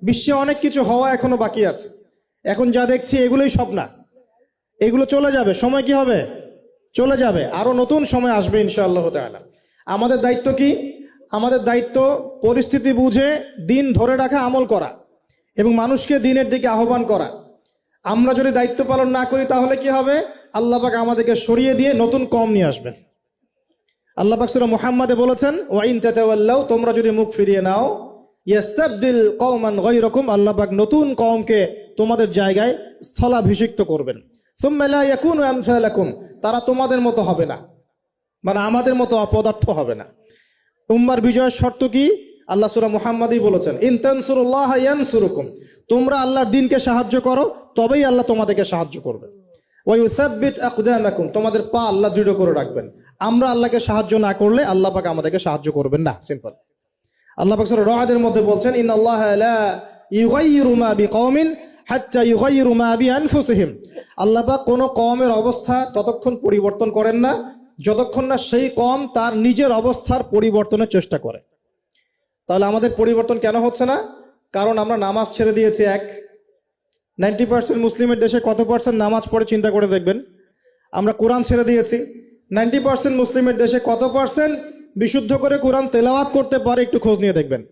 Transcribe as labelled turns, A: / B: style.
A: বিশ্বে অনেক কিছু হওয়া এখনো বাকি আছে। এখন যা দেখছি এগুলোই সব না, এগুলো চলে যাবে। সময় কি হবে? চলে যাবে। আরো নতুন সময় আসবে ইনশাআল্লাহ তাআলা। আমাদের দায়িত্ব কি? আমাদের দায়িত্ব পরিস্থিতি বুঝে দিন ধরে রাখা, আমল করা এবং মানুষকে দিনের দিকে আহ্বান করা। আমরা যদি দায়িত্ব পালন না করি তাহলে কি হবে? আল্লাহ পাক আমাদেরকে সরিয়ে দিয়ে নতুন কওম নিয়ে আসবেন। আল্লাহ পাক সূরা মুহাম্মাদে বলেছেন, ওয়া ইন তাতাওয়াল্লাউ, তোমরা যদি মুখ ফিরিয়ে নাও, ইয়াস্তাবদিল কওমান গায়রাকুম, আল্লাহ পাক নতুন কওমকে তোমাদের জায়গায় স্থলাভিষিক্ত করবেন। সুম্মা লা ইয়াকুনু আমসালাকুম, তারা তোমাদের মতো হবে না, মানে আমাদের মতো অপদার্থ হবে না। উম্মার বিজয়ের শর্ত কি? আল্লাহ সূরা মুহাম্মাদই বলেছেন, ইন তানসুরুল্লাহ ইয়ানসুরুকুম, তোমরা আল্লাহর দ্বীনকে সাহায্য করো তবেই আল্লাহ তোমাদেরকে সাহায্য করবে। ওয়া ইউসাব্বিত আকদামাকুম, তোমাদের পা আল্লাহ দৃঢ় করে রাখবেন। আমরা আল্লাহকে সাহায্য না করলে আল্লাহ পাক আমাদেরকে সাহায্য করবেন না। সিম্পল। আল্লাহ পাক সূরা রা'দের মধ্যে বলছেন, ইন্নাল্লাহা লা ইউগাইয়িরু মা বিকওমিন হাত্তা ইউগাইয়িরু মা বিআনফুসিহিম, আল্লাহ পাক কোনো কওমের অবস্থা ততক্ষণ পরিবর্তন করেন না যতক্ষণ না সেই কওম তার নিজের অবস্থার পরিবর্তনের চেষ্টা করে। তাহলে আমাদের পরিবর্তন কেন হচ্ছে না? কারণ আমরা নামাজ ছেড়ে দিয়েছি। 90% মুসলিমের দেশে কত পার্সেন্ট নামাজ পড়ে চিন্তা করে দেখবেন। আমরা কোরআন ছেড়ে দিয়েছি। 90% মুসলিমের দেশে কত পার্সেন্ট বিশুদ্ধ করে কোরআন তেলাওয়াত করতে পারে একটু খোঁজ নিয়ে দেখবেন।